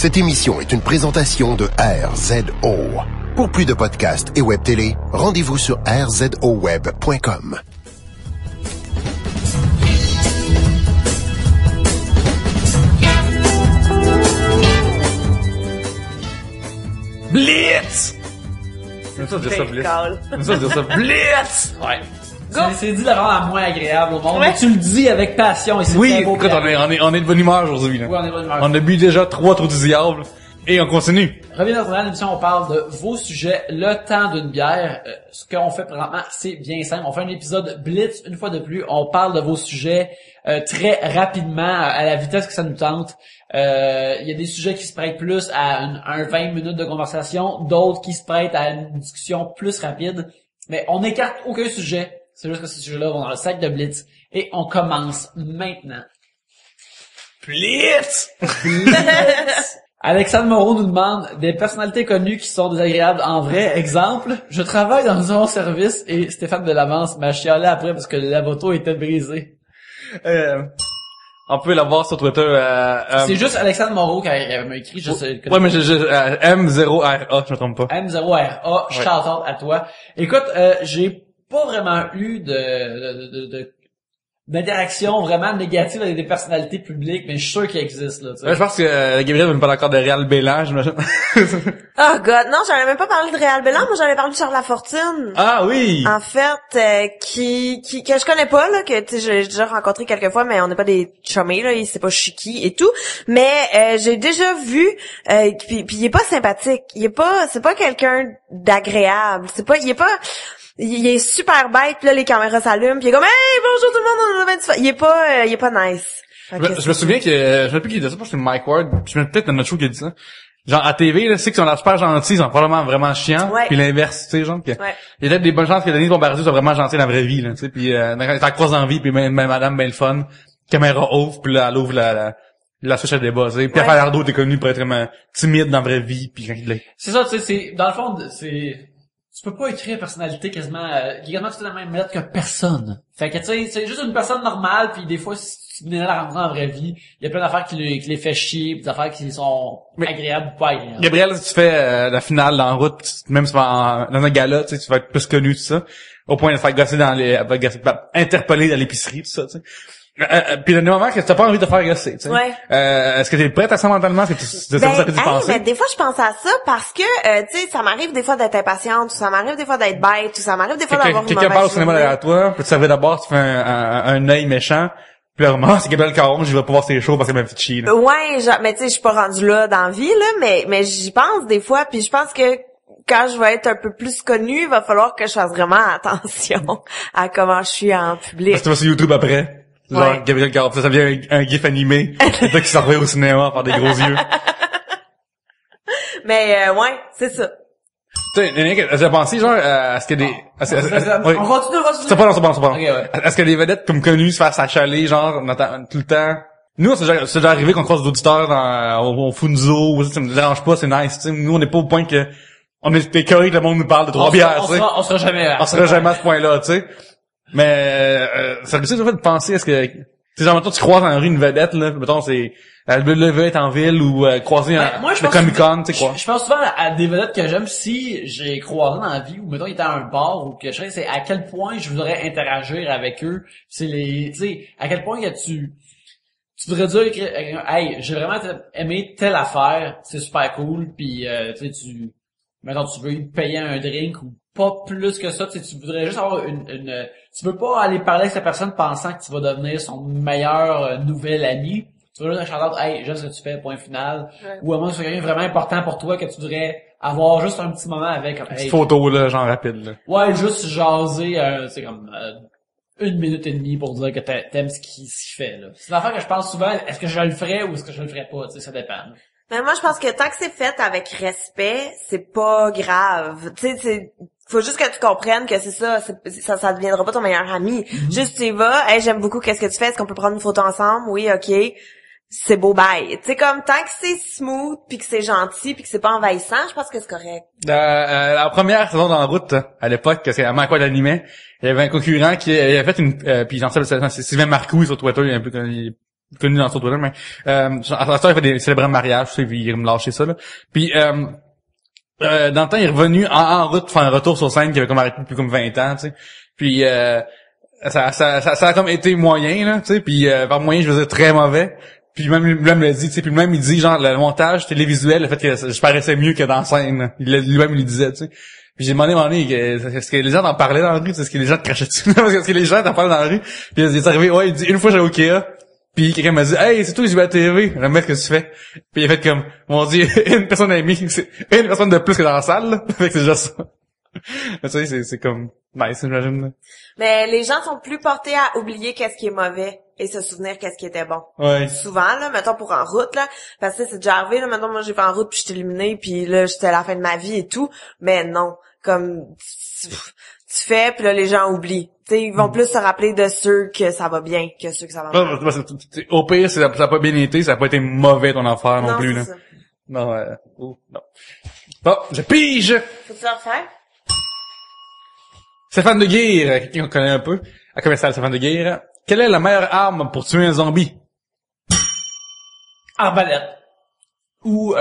Cette émission est une présentation de RZO. Pour plus de podcasts et web télé, rendez-vous sur rzoweb.com. Blitz! J'aime ça dire ça, Blitz. J'aime ça dire ça, Blitz! Ouais. C'est dit de la rendre la moins agréable au monde. Ouais. Mais tu le dis avec passion et c'est Oui, très beau. écoute, on est de bonne humeur aujourd'hui, là. Oui, on est de bonne humeur. On a bu déjà 3 trous du diable. Et on continue. Revenez dans notre émission, on parle de vos sujets, le temps d'une bière. Ce qu'on fait présentement, c'est bien simple. On fait un épisode Blitz, une fois de plus. On parle de vos sujets très rapidement, à la vitesse que ça nous tente. Il y a des sujets qui se prêtent plus à un 20 minutes de conversation, d'autres qui se prêtent à une discussion plus rapide. Mais on n'écarte aucun sujet. C'est juste que ces sujets-là vont dans le sac de Blitz. Et on commence maintenant. Blitz! Alexandre Moreau nous demande des personnalités connues qui sont désagréables en vrai. Exemple, je travaille dans un service et Stéphane Delavance m'a chialé après parce que le lave-auto était brisé. On peut la voir sur Twitter. C'est juste Alexandre Moreau qui m'a écrit, je sais. Ouais, mais M0RA, je me trompe pas. M0RA, shout out à toi. Écoute, j'ai pas vraiment eu d'interaction vraiment négative avec des personnalités publiques, mais je suis sûr qu'il existe, là, tu sais. Ouais, je pense que Gabriel va nous parler encore de Réal Bélan, j'imagine. Oh god, non, j'avais même pas parlé de Réal Bélan, moi j'avais parlé de Charles Lafortune. Ah oui! En fait, que je connais pas, là, que tu sais, j'ai déjà rencontré quelques fois, mais on n'est pas des chummés, là, c'est pas chiqui et tout. Mais j'ai déjà vu, puis il est pas sympathique. C'est pas quelqu'un d'agréable. Il est super bête, puis là les caméras s'allument, puis il est comme hey bonjour tout le monde, on a 20. Il est pas nice. Je me souviens que je sais plus qui disait ça, je pense que c'est Mike Ward, puis je me peut-être dans notre show qui a dit ça. Genre à TV, là, c'est qu'ils ont l'air super gentils, ils sont probablement vraiment chiants, Ouais. puis l'inverse, tu sais, genre que Ouais. il y a peut-être des bonnes chances que Denis Bombardier soit vraiment gentil dans la vraie vie, là, tu sais, puis quand t'as croise en vie, puis même madame ben le fun, caméra ouvre, puis là elle ouvre la switch à débuzzer, puis Ouais. Raphaël Ardo t'es connu pour être vraiment timide dans la vraie vie, puis quand il est C'est ça, tu sais, c'est, dans le fond, tu peux pas écrire une personnalité qui est quasiment tout à la même lettre que personne. Fait que, tu sais, c'est juste une personne normale, puis des fois, si tu venais la rencontrer en vraie vie, il y a plein d'affaires qui les fait chier, pis des affaires qui sont agréables ou pas agréables. Gabriel, si tu fais la finale dans la route, même si tu vas dans un gala, tu sais, tu vas être plus connu, tout ça, au point de te faire gosser interpeller dans l'épicerie, tout ça, tu sais. Puis le moment que t'as pas envie de faire gosser, tu sais. Ouais. Est-ce que t'es prête à ça mentalement? Est-ce que c'est ça que tu penses? Mais des fois je pense à ça parce que tu sais ça m'arrive des fois d'être impatiente, ou ça m'arrive des fois d'être bête, ou ça m'arrive des fois d'avoir une Quelqu'un parle au mauvaise cinéma journée. derrière toi, puis tu savais d'abord, tu fais un œil méchant, puis là, vraiment, c'est Gabriel Caron, je vais pas voir ses shows parce qu'elle m'a fait chier, là. Ouais, mais tu sais je suis pas rendue là dans la vie là, mais j'y pense des fois, puis je pense que quand je vais être un peu plus connue, il va falloir que je fasse vraiment attention à comment je suis en public. Parce que tu vas sur YouTube après. Genre, Ouais. Gabriel Caron, ça devient un gif animé. C'est toi qui s'en revient au cinéma par des gros yeux. Mais ouais, c'est ça. Tu sais, j'ai pensé, genre, à ce que des... oui. On continue. C'est pas long. Ok, ouais. Est-ce que des vedettes comme connues se fassent achaler, genre, tout le temps? Nous, c'est déjà arrivé qu'on croise d'auditeurs au Funzo, ou ça me dérange pas, c'est nice, tu sais. Nous, on n'est pas au point que on est écœurés que le monde nous parle de 3 bières, tu sais. On sera jamais On sera jamais à ce point-là, tu sais. Mais ça réussit de penser, est-ce que... Tu sais, genre, mettons, tu croises dans la rue une vedette, là, mettons, c'est... Elle veut être en ville ou croiser Moi, je le pense Comic-Con, tu sais quoi. Je pense souvent à des vedettes que j'aime si j'ai croisé dans la vie, ou mettons, il était à un bar, ou que je sais, c'est à quel point je voudrais interagir avec eux. C'est tu sais, à quel point que tu voudrais dire, hey, j'ai vraiment aimé telle affaire, c'est super cool, puis tu sais, mettons, tu veux payer un drink ou pas plus que ça, tu sais, tu voudrais juste avoir tu veux pas aller parler avec cette personne pensant que tu vas devenir son meilleur nouvel ami. Tu veux juste un shout-out, hey, j'aime ce que tu fais, point final. Ouais. Ou à moins que c'est quelqu'un vraiment important pour toi que tu voudrais avoir juste un petit moment avec. Une petite photo, là, genre rapide, là. Ouais, juste jaser, c'est comme 1 minute et demie pour dire que t'aimes ce qu'il fait, là. C'est une affaire que je pense souvent, est-ce que je le ferais ou est-ce que je le ferais pas, tu sais, ça dépend. Mais moi, je pense que tant que c'est fait avec respect, c'est pas grave. Tu sais, faut juste que tu comprennes que c'est ça, ça deviendra pas ton meilleur ami. Juste tu y vas, hey, j'aime beaucoup qu'est-ce que tu fais, est-ce qu'on peut prendre une photo ensemble? Oui, ok. C'est beau bye. Tu sais, comme tant que c'est smooth puis que c'est gentil puis que c'est pas envahissant, je pense que c'est correct. La première saison d'En route, à l'époque, que c'est à quoi d'animait, il y avait un concurrent qui avait fait une, puis j'en sais, c'est Sylvain Marcoux sur Twitter, il est un peu, connu dans ce Twitter, mais à ce temps, il célébrait un mariage, tu sais, puis il me lâchait ça, là. Puis dans le temps, il est revenu en route faire un retour sur scène qui avait comme arrêté depuis comme 20 ans, tu sais. Puis ça a comme été moyen, là, tu sais, puis par moyen, je faisais très mauvais. Puis même lui-même l'a dit, tu sais, puis même il dit genre le montage télévisuel, le fait que je paraissais mieux que dans la scène, là. Lui-même il disait, tu sais. Puis j'ai demandé à un moment donné, est-ce que les gens en parlaient dans la rue, est-ce que les gens te crachaient dessus, parce que les gens t'en parlaient dans la rue. Puis il est arrivé, ouais, il dit une fois j'allais au Ikea, puis quelqu'un m'a dit, hey, c'est toi que j'ai vu à la TV, le mec, qu'est-ce que tu fais? Puis il a fait comme, mon Dieu, une personne a mis, c'est une personne de plus que dans la salle, là. Fait que c'est déjà ça. Tu sais, c'est comme nice, j'imagine, là. Mais les gens sont plus portés à oublier qu'est-ce qui est mauvais et se souvenir qu'est-ce qui était bon. Ouais. Souvent, là, mettons pour en route, là, parce que c'est déjà arrivé, là, maintenant moi j'ai fait en route puis je suis éliminée puis là, j'étais à la fin de ma vie et tout, mais non, comme, tu fais puis là, les gens oublient. Tu sais, ils vont plus se rappeler de ceux que ça va bien que ceux que ça va mal. Au pire, ça a pas bien été, ça a pas été mauvais ton affaire non plus, là. Ça. Non, non. Bon, je pige! Faut-tu le refaire? Stéphane de Guire, quelqu'un qu'on connaît un peu, à commercial Stéphane de Guire. Quelle est la meilleure arme pour tuer un zombie? Arbalète. Ou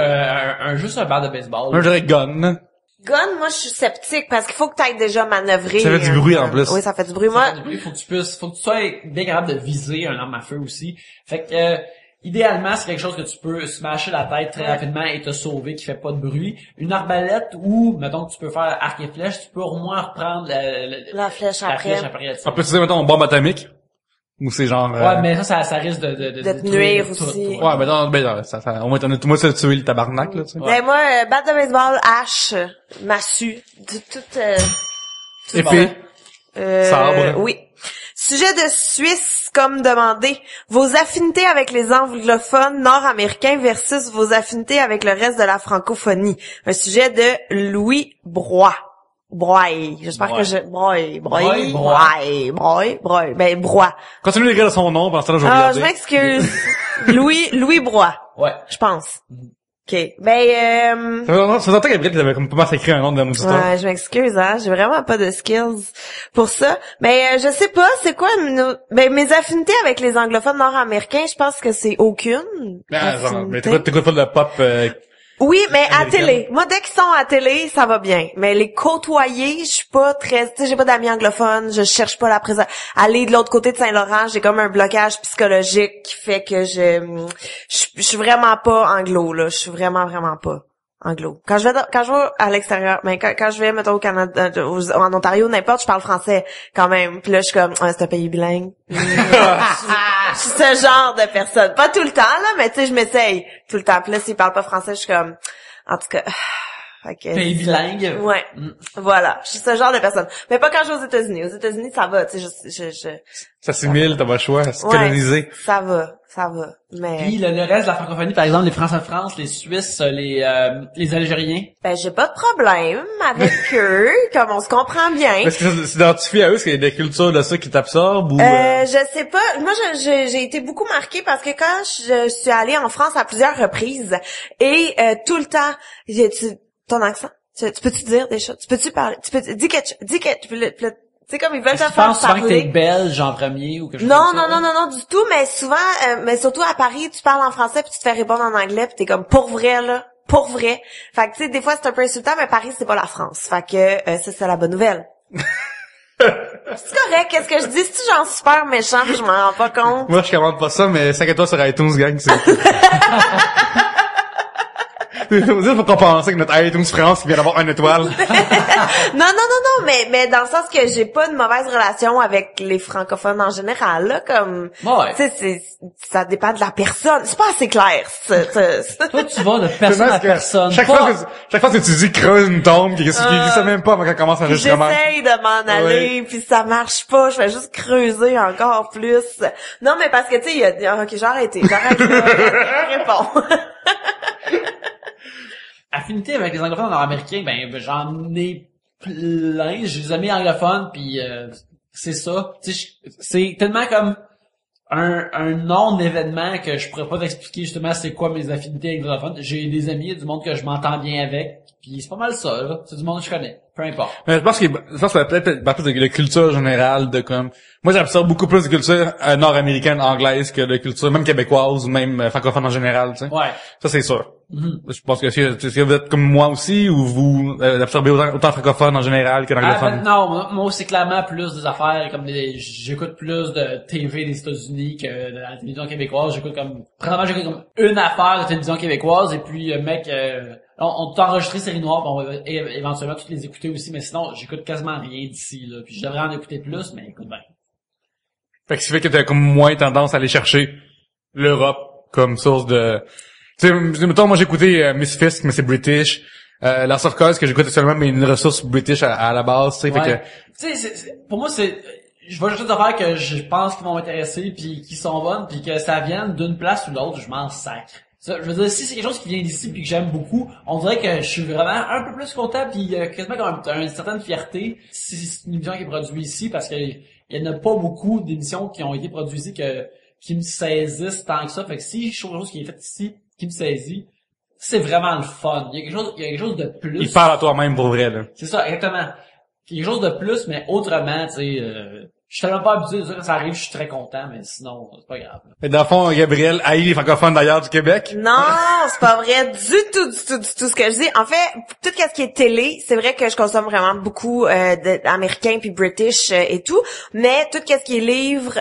juste un bar de baseball. Moi, je dirais gun. Gun, moi je suis sceptique parce qu'il faut que tu ailles déjà manœuvrer. Ça fait du bruit en plus. Oui, ça fait du bruit. Ça Moi, fait du bruit, faut que tu sois bien capable de viser un arme à feu aussi. Fait que idéalement, c'est quelque chose que tu peux smasher la tête très rapidement et te sauver, qui fait pas de bruit. Une arbalète ou, mettons que tu peux faire arc et flèche, tu peux au moins reprendre la flèche la après. flèche après. On peut utiliser, mettons, une bombe atomique. Ou c'est genre... Ouais, mais ça risque de te nuire aussi. Ouais, mais non, ça, au moins, moi, ça tué le tabarnak, là, tu sais. Mais moi, batte de baseball, hache, massue, tout Épée. Sabre. Oui. Sujet de Suisse, comme demandé. Vos affinités avec les anglophones nord-américains versus vos affinités avec le reste de la francophonie. Un sujet de Louis Broy. Broy. J'espère que je... Broy. Ben, Broy. Continue d'écrire de son nom, pendant ce temps-là, je vais Ah, regarder. je m'excuse. Louis Broy. Ouais. Je pense. OK. Ben, Ça faisait longtemps qu'Abriel t'avais comme pas écrit un nom de mon auditeur. ouais, je m'excuse, hein. J'ai vraiment pas de skills pour ça. Mais je sais pas, c'est quoi mes affinités avec les anglophones nord-américains, je pense que c'est aucune. Ah, genre, mais affinité. t'écoutes pas de la pop, Oui, mais à américaine. télé. Moi, dès qu'ils sont à télé, ça va bien. Mais les côtoyer, je suis pas très... Tu sais, j'ai pas d'amis anglophones, je cherche pas la présence. Aller de l'autre côté de Saint-Laurent, j'ai comme un blocage psychologique qui fait que je suis vraiment pas anglo, là. Je suis vraiment pas anglo. Quand je vais à l'extérieur, mais quand je vais, mettons, au Canada, en Ontario, n'importe, je parle français quand même. Puis là, je suis comme, c'est un pays bilingue. Je suis ce genre de personne. Pas tout le temps, là, mais tu sais, je m'essaye tout le temps. Puis là, s'ils parlent pas français, je suis comme, en tout cas... Okay, Pays bilingue. Ouais. Voilà. Je suis ce genre de personne. Mais pas quand je vais aux États-Unis. Aux États-Unis, ça va, tu sais, je ça s'assimile, t'as pas le choix, c'est colonisé. ça va. Mais... Puis le reste de la francophonie, par exemple, les Français de France, les Suisses, les Algériens. Ben, j'ai pas de problème avec eux, comme on se comprend bien. Est-ce que ça s'identifie à eux, est-ce qu'il y a des cultures de ça qui t'absorbent ou... Je sais pas. Moi, j'ai été beaucoup marquée parce que quand je suis allée en France à plusieurs reprises et tout le temps, ton accent, tu peux-tu dire des choses, tu peux-tu parler, dis que tu sais, comme ils veulent te Est-ce que tu faire penses souvent que t'es parler. belge en premier ou quelque chose Non, comme ça? non, du tout, mais souvent, mais surtout à Paris, tu parles en français puis tu te fais répondre en anglais puis t'es comme pour vrai, là. Pour vrai. Fait que tu sais, des fois c'est un peu insultant, mais Paris c'est pas la France. Fait que ça c'est la bonne nouvelle. C'est correct, qu'est-ce que je dis? C'est-tu genre super méchant puis je m'en rends pas compte? Moi, je commande pas ça, mais 5 étoiles sur iTunes, gang, c'est... Faut compenser que notre iTunes France vient d'avoir 1 étoile. Non, mais dans le sens que j'ai pas de mauvaise relation avec les francophones en général, là, comme, Ouais. tu sais, ça dépend de la personne. C'est pas assez clair, Toi, tu vas de personne à personne. Chaque fois que tu dis creuse une tombe, qui sait même pas avant qu'elle commence l'enregistrement. J'essaye de m'en aller, puis ça marche pas. Je vais juste creuser encore plus. Non, mais parce que, tu sais, ok, j'arrête là. Réponds. Affinité avec les anglophones nord-américains, ben j'en ai plein. J'ai des amis anglophones, puis c'est ça. Tu sais, c'est tellement comme un non-événement que je pourrais pas t'expliquer justement c'est quoi mes affinités avec les anglophones. J'ai des amis, du monde que je m'entends bien avec, puis c'est pas mal ça, là. C'est du monde que je connais. Peu importe. Mais je pense que ça va peut-être plus de la culture générale de comme, moi j'absorbe beaucoup plus de culture nord-américaine, anglaise que de culture même québécoise ou même francophone en général, tu sais. Ouais. Ça c'est sûr. Je pense que est-ce que vous êtes comme moi aussi ou vous absorbez autant francophone en général que d'anglophone? Non, moi c'est clairement plus des affaires comme j'écoute plus de TV des États-Unis que de la télévision québécoise. J'écoute comme une affaire de télévision québécoise et puis mec on t'a enregistré Série Noire, puis on va éventuellement toutes les écouter aussi, mais sinon j'écoute quasiment rien d'ici là. Puis je devrais en écouter plus, mais écoute bien. Fait que ça fait que t'as comme moins tendance à aller chercher l'Europe comme source de... Tu sais, mettons, moi j'ai écouté Miss Fisk, mais c'est British. Last of Us, que j'écoute actuellement, mais une ressource British à la base, tu sais, fait que... Tu sais, pour moi c'est... Je vais chercher des affaires que je pense qu'ils vont m'intéresser, puis qui sont bonnes, puis que ça vienne d'une place ou l'autre, je m'en sacre. Ça, je veux dire, si c'est quelque chose qui vient d'ici puis que j'aime beaucoup, on dirait que je suis vraiment un peu plus content puis quasiment comme une certaine fierté si c'est une émission qui est produite ici parce que il y en a pas beaucoup d'émissions qui ont été produites ici qui me saisissent tant que ça. Fait que si je trouve quelque chose qui est fait ici qui me saisit, c'est vraiment le fun. Il y a quelque chose de plus. Il parle à toi-même pour vrai, là. C'est ça, exactement. Quelque chose de plus, mais autrement, tu sais, je suis tellement pas habitué de dire quand ça arrive, je suis très content, mais sinon, c'est pas grave. Et dans le fond, Gabriel haït les francophones d'ailleurs du Québec. Non, c'est pas vrai du tout ce que je dis. En fait, tout ce qui est télé, c'est vrai que je consomme vraiment beaucoup d'américain puis british et tout, mais tout ce qui est livre,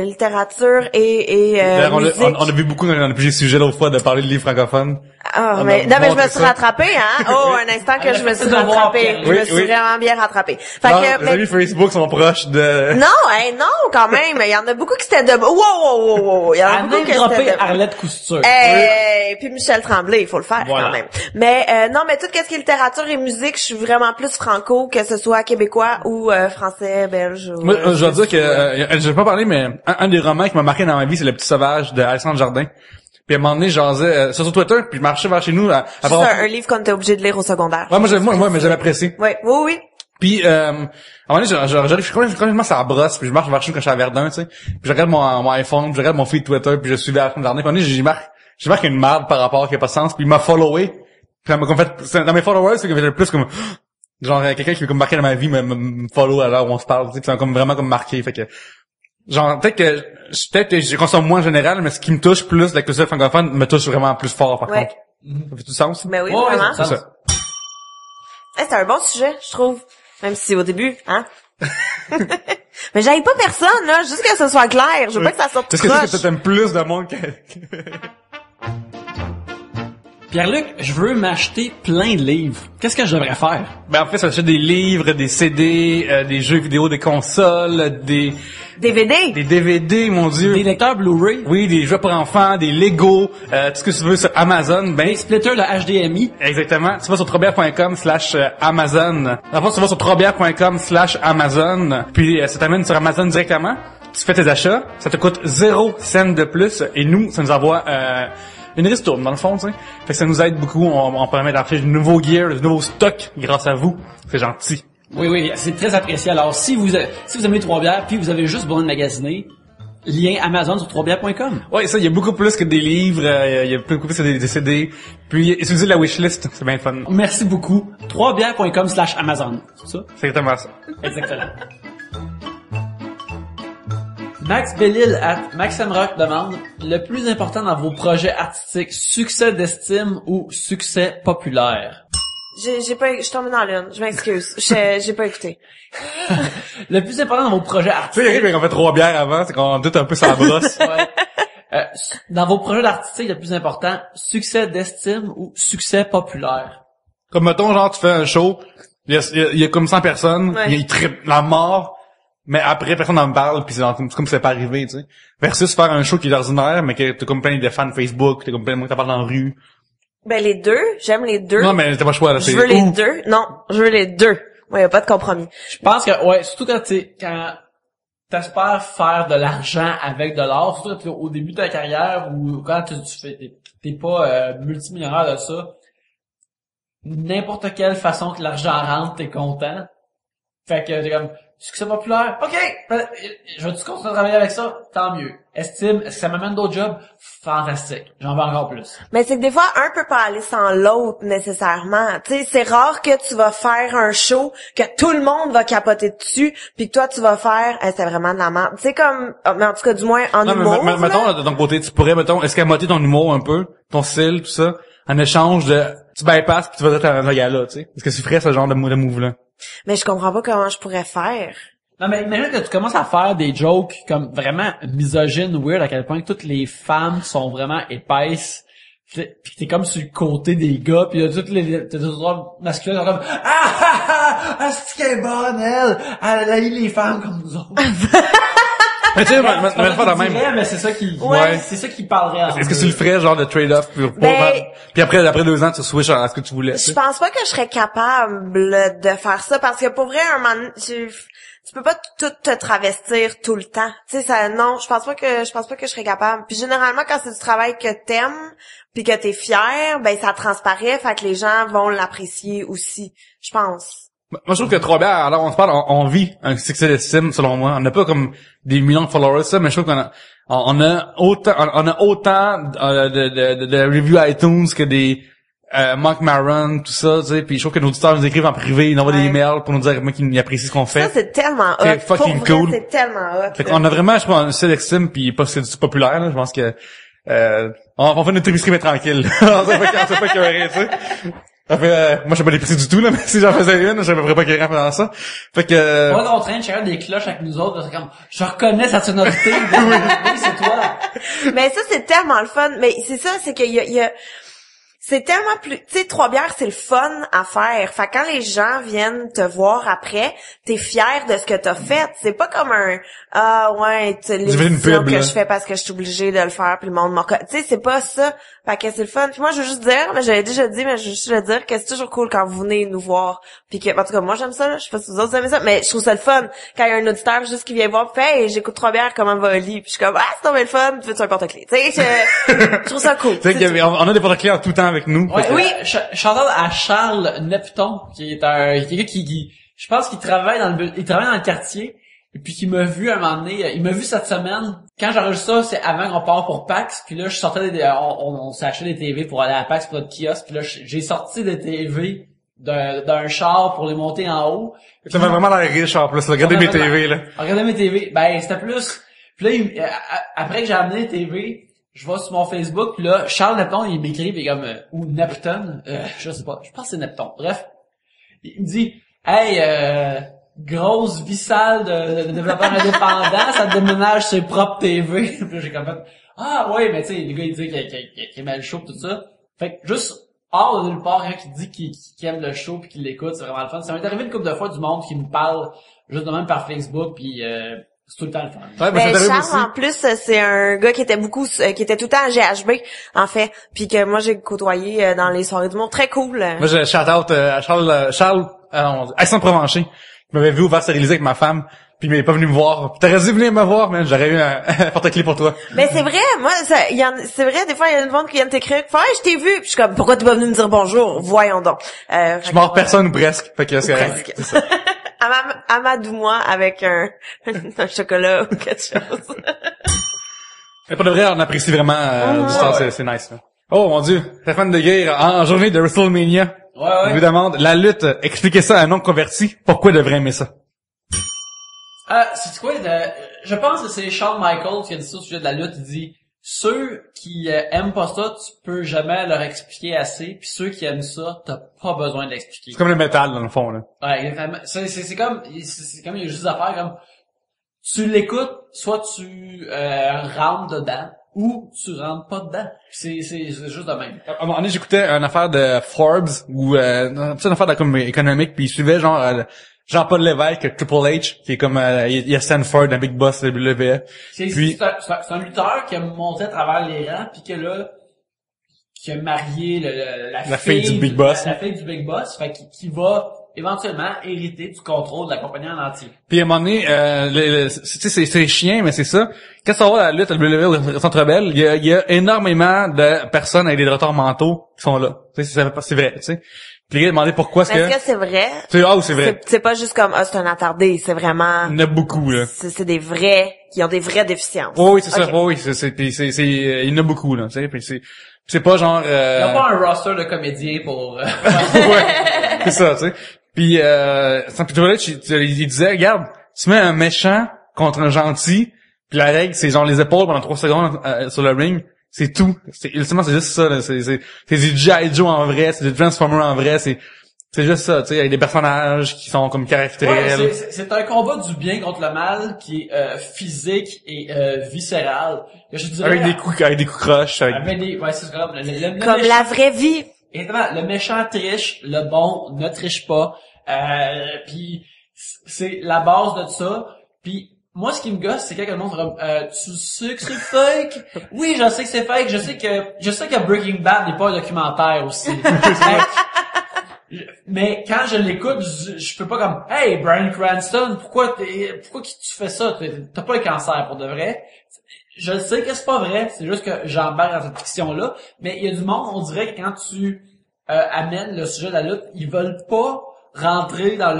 littérature et musique. On a vu beaucoup dans plusieurs sujets l'autre fois de parler de livres francophones. Ah, mais je me suis rattrapée, hein. Oh, un instant que je me suis rattrapée. Je me suis vraiment bien rattrapée. Fait que, les amis Facebook sont proches de... Non, quand même. Il y en a beaucoup qui étaient de... Wow. Il y en a beaucoup qui étaient de... Arlette Couture. Puis Michel Tremblay, il faut le faire quand même. Mais non, mais tout ce qui est littérature et musique, je suis vraiment plus franco, que ce soit québécois ou français, belge. Ou, moi, je dois dire que... je vais pas parler, mais un des romans qui m'a marqué dans ma vie, c'est Le Petit Sauvage de Alexandre Jardin. Puis à un moment donné, j'osais sur Twitter, puis je marchais vers chez nous. C'est un livre qu'on était obligé de lire au secondaire. Ouais, moi, mais j'avais apprécié. Oui. Puis à un moment donné, j'arrive, je suis complètement sur la brosse, puis je marche vers chez nous quand je suis à Verdun, tu sais. Puis je regarde mon iPhone, puis je regarde mon feed Twitter, puis je suivais Alexandre Jardin. Puis à un moment donné, j'ai marqué une merde par rapport qui a pas de sens, puis il m'a followé. Puis elle m'a comme fait, dans mes followers, c'est que j'ai plus comme, genre quelqu'un qui m'a comme marqué dans ma vie me follow à l'heure où on se parle, tu sais, puis ça m'a comme vraiment comme marqué, fait que genre peut-être que je consomme moins en général, mais ce qui me touche plus de la culture francophone me touche vraiment plus fort par contre. Ça fait tout sens? Mais oui, vraiment. C'est ça. C'est un bon sujet, je trouve. Même si c'est au début, hein. Mais j'aille pas personne, là, juste que ce soit clair. Je veux pas que ça sorte Est-ce proche. que t'aimes plus de monde que... Pierre-Luc, je veux m'acheter plein de livres. Qu'est-ce que je devrais faire? Ben en fait, ça achète des livres, des CD, des jeux vidéo, des consoles, des DVD, mon Dieu. Des lecteurs Blu-ray? Oui, des jeux pour enfants, des Lego, tout ce que tu veux sur Amazon. Ben des splitters de HDMI? Exactement. Tu vas sur trobière.com/Amazon. En fait, tu vas sur trobière.com/Amazon, puis ça t'amène sur Amazon directement. Tu fais tes achats, ça te coûte 0 cent de plus, et nous, ça nous envoie une ristourne, dans le fond, tu sais. Fait que ça nous aide beaucoup, on permet d'acheter du nouveau gear, du nouveau stock grâce à vous. C'est gentil. Oui, c'est très apprécié. Alors, si vous aimez Trois-Bières, puis vous avez juste besoin de magasiner, lien Amazon sur trobière.com. Ouais, ça, il y a beaucoup plus que des livres, il y a beaucoup plus que des CD. Puis, utilisez la wishlist, c'est bien fun. Merci beaucoup. trobière.com/Amazon. C'est ça? C'est exactement ça. Exactement. Max Bellil at Maxime Rock demande le plus important dans vos projets artistiques, succès d'estime ou succès populaire? J'ai pas, je suis tombée dans l'une. Je m'excuse. J'ai pas écouté. Le plus important dans vos projets Tu artistiques. sais, Eric, on fait 3 bières avant, c'est qu'on doute un peu sur la brosse. Ouais. Dans vos projets artistiques, le plus important, succès d'estime ou succès populaire? Comme mettons, genre, tu fais un show, il y a comme 100 personnes, Ouais. il trippe la mort, mais après, personne n'en parle, pis c'est comme si c'est pas arrivé, tu sais. Versus faire un show qui est ordinaire, mais que t'as comme plein de fans Facebook, t'as comme plein de monde qui t'en parle dans la rue. Ben, les deux. J'aime les deux. Non, mais t'as pas le choix, là. Je veux les deux. Non, je veux les deux. Ouais, y a pas de compromis. Je pense que, ouais, surtout quand t'espères faire de l'argent avec de l'art, surtout quand t'es au début de ta carrière ou quand t'es pas multimillionnaire de ça, n'importe quelle façon que l'argent rentre, t'es content. Fait que t'es comme, succès populaire, ok, je vais-tu continuer à travailler avec ça? Tant mieux. Estime, est-ce que ça m'amène d'autres jobs? Fantastique. J'en veux encore plus. Mais c'est que des fois, un peut pas aller sans l'autre, nécessairement. Tu sais, c'est rare que tu vas faire un show, que tout le monde va capoter dessus, puis que toi, tu vas faire, c'est vraiment de la merde. Tu sais, comme, mais en tout cas, du moins, en Non, humour. mais mettons, de ton côté, tu pourrais, mettons, escamoter ton humour un peu, ton style, tout ça, en échange de, tu bypasses pis tu vas être un gars-là, tu sais. Est-ce que tu ferais ce genre de move-là? Mais je comprends pas comment je pourrais faire. Non, mais imagine que tu commences à faire des jokes comme vraiment misogynes, weird, à quel point que toutes les femmes sont vraiment épaisses. Pis t'es comme sur le côté des gars, pis là, toutes les autres masculins sont comme « Ah, c'est qu'elle est bonne, elle a eu les femmes comme nous autres. » Mais tu sais, mais pas la même. Mais c'est ça qui, Ouais. c'est ça qui parlerait. Est-ce que tu le ferais, genre, de trade-off, puis après 2 ans, tu switches à ce que tu voulais, tu sais? Je pense pas que je serais capable de faire ça, parce que pour vrai, un moment donné, tu peux pas tout te travestir tout le temps. Tu sais, ça, non, je pense pas que je serais capable. Puis généralement, quand c'est du travail que t'aimes, puis que t'es fier, ben ça transparaît, fait que les gens vont l'apprécier aussi, je pense. Moi, je trouve que Trois Bières, alors on se parle, on vit un succès d'estime, selon moi. On n'a pas comme des millions de followers, ça, mais je trouve on a autant de reviews iTunes que des Mark Maron, tout ça, tu sais, puis je trouve que nos auditeurs nous écrivent en privé, ils envoient des emails pour nous dire qu'ils apprécient ce qu'on fait. Ça, c'est tellement hot. C'est fucking pour vrai, cool. c'est tellement hot. Fait qu'on a vraiment, je pense, un succès d'estime, puis pas c'est du populaire, là, je pense que on fait notre épicerie mais tranquille. On s'est pas écœuré, tu sais. Ça fait, moi, je suis pas l'épicerie du tout, là, mais si j'en faisais une, je me ferais pas écœuré pendant ça. Fait que... Moi, on traîne chacun des cloches avec nous autres, c'est comme, je reconnais sa sonorité. Oui, c'est toi. Mais ça, c'est tellement le fun. Mais c'est ça, c'est qu'il y a c'est tellement plus, tu sais, Trois Bières, c'est le fun à faire. Fait que quand les gens viennent te voir après, t'es fier de ce que t'as fait. C'est pas comme l'émission que je fais parce que je suis obligée de le faire puis le monde m'en... Tu sais, c'est pas ça. Fait que c'est le fun. Puis moi, je veux juste dire, mais j'avais déjà dit, mais je veux juste le dire que c'est toujours cool quand vous venez nous voir. Puis que, en tout cas, moi, j'aime ça, là. Je sais pas si vous autres aimez ça, mais je trouve ça le fun. Quand il y a un auditeur juste qui vient voir, puis hey, j'écoute Trois Bières, comment va Oli? Puis je suis comme, c'est tombé le fun, tu veux-tu un porte-clés? Tu sais, je trouve ça cool. Tu sais, on a des porte-clés en tout temps avec nous. Ouais, oui, shout-out à Charles Nepton, qui est quelqu'un qui je pense qu'il travaille dans le quartier, et puis qui m'a vu un moment donné, il m'a vu cette semaine. Quand j'enregistre ça, c'est avant qu'on parte pour PAX, puis là, je sortais on s'est acheté des TV pour aller à PAX pour notre kiosque, puis là, j'ai sorti des TV d'un char pour les monter en haut. Ça m'a vraiment l'air riche, en plus, regardez mes TV, là. Regardez mes TV. Ben, c'était plus, puis là, après que j'ai amené les TV, je vais sur mon Facebook, puis là, Charles Nepton, il m'écrit, pis comme, ou Neptune, je sais pas, je pense que c'est Nepton. Bref, il me dit, hey, grosse vie sale de développeur indépendant, ça déménage ses propres TV. Puis là, j'ai comme fait, ah ouais, mais tu sais, le gars, il dit qu'il aimait le show, tout ça. Fait que juste, hors de nulle part, quelqu'un qui dit qu'il aime le show pis qu'il l'écoute, c'est vraiment le fun. Ça m'est arrivé une couple de fois du monde qui me parle, juste de même par Facebook, puis c'est tout le temps le fun. Ouais, Ben, Charles, aussi. en plus, c'est un gars qui était qui était tout le temps à GHB, en fait, puis que moi, j'ai côtoyé dans les soirées du monde. Très cool. Moi, je shout-out à Charles Aix-en-Provencher, qui m'avait vu ouvert stériliser avec ma femme, puis il m'est pas venu me voir. T'aurais dû venir me voir, mais j'aurais eu un porte-clés pour toi. Mais c'est vrai, moi, c'est vrai, des fois, il y a une monde qui vient de t'écrire, hey, je t'ai vu, puis je suis comme, pourquoi t'es pas venu me dire bonjour? Voyons donc. Je mords personne ou presque, fait que c'est presque. c'est ça. Amadou-moi avec un chocolat ou quelque chose. Mais pour de vrai, on apprécie vraiment du temps, c'est nice. Là. Oh mon Dieu, Stéphane de Guerre, en journée de WrestleMania, Ouais. je vous demande, la lutte, expliquez ça à un non-converti, pourquoi il devrait aimer ça? C'est quoi, je pense que c'est Shawn Michaels qui a dit ça au sujet de la lutte, il dit, ceux qui aiment pas ça, tu peux jamais leur expliquer assez, puis ceux qui aiment ça, t'as pas besoin de l'expliquer. C'est comme le métal, dans le fond, là. Ouais, exactement. C'est comme, il y a juste des affaires comme, tu l'écoutes, soit tu rentres dedans, ou tu rentres pas dedans. C'est juste de même. À un moment donné, j'écoutais une affaire de Forbes, ou une affaire comme économique, puis il suivait genre Jean-Paul Lévesque, Triple H, qui est comme il y a Stanford, un big boss de WWE. C'est un lutteur qui a monté à travers les rangs, puis que là, qui a marié la fille du Big Boss. La fille du Big Boss, fait qui va éventuellement hériter du contrôle de la compagnie en entier. Puis à un moment donné, c'est chiant, mais c'est ça. Quand ça va à la lutte à WWE au Centre Bell, il y a énormément de personnes avec des retards mentaux qui sont là. Tu sais, c'est vrai, tu sais. Puis les gars demandaient pourquoi est-ce que c'est vrai? C'est vrai. C'est pas juste comme, c'est un attardé, c'est vraiment... Il y en a beaucoup, là. C'est des vrais, qui ont des vraies déficiences. Oui, c'est ça, oui, il y en a beaucoup, là, tu sais, puis c'est pas genre, Il y a pas un roster de comédiens pour, ouais, c'est ça, tu sais. Puis, il disait, regarde, tu mets un méchant contre un gentil, puis la règle, c'est genre les épaules pendant 3 secondes sur le ring. C'est tout. Ultimement, c'est juste ça, là. C'est du G.I. Joe en vrai, c'est du Transformer en vrai, c'est juste ça, tu sais, avec des personnages qui sont comme caractériels. Ouais, c'est un combat du bien contre le mal qui est physique et viscéral. Je dirais, avec des coups croches. Ouais, c'est comme comme la vraie vie. Exactement. Le méchant triche, le bon ne triche pas. Puis c'est la base de ça. Puis moi, ce qui me gosse, c'est quand le monde tu sais que c'est fake? Oui, je sais que c'est fake. Je sais que Breaking Bad n'est pas un documentaire aussi. Mais quand je l'écoute, je peux pas comme, hey, Bryan Cranston, pourquoi tu fais ça? T'as pas le cancer pour de vrai. Je sais que c'est pas vrai. C'est juste que j'embarque dans cette fiction-là. Mais il y a du monde, on dirait que quand tu amènes le sujet de la lutte, ils veulent pas rentrer dans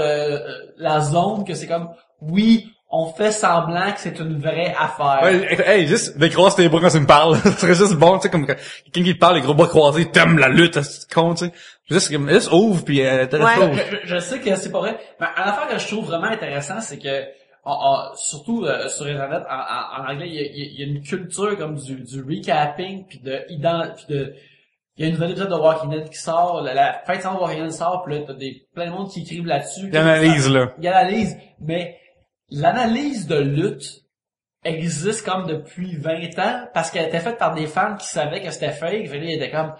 la zone que c'est comme, oui, on fait semblant que c'est une vraie affaire. Ouais, hey, juste décroise tes bras quand tu me parles. Ce serait juste bon, tu sais, comme quelqu'un qui te parle, les gros bras croisés, t'aimes la lutte, c'est con, tu sais. Juste ouvre, puis je sais que c'est pas vrai. Mais une affaire que je trouve vraiment intéressant, c'est que surtout sur Internet, en anglais, il y a une culture comme du recapping, puis il y a une nouvelle épisode de Walking Dead qui sort, la fin de saison de Walking Dead sort, puis là, t'as plein de monde qui écrivent là-dessus. Il analyse, là. Il analyse, mais l'analyse de lutte existe comme depuis 20 ans parce qu'elle était faite par des fans qui savaient que c'était fake. Fait là, ils étaient comme,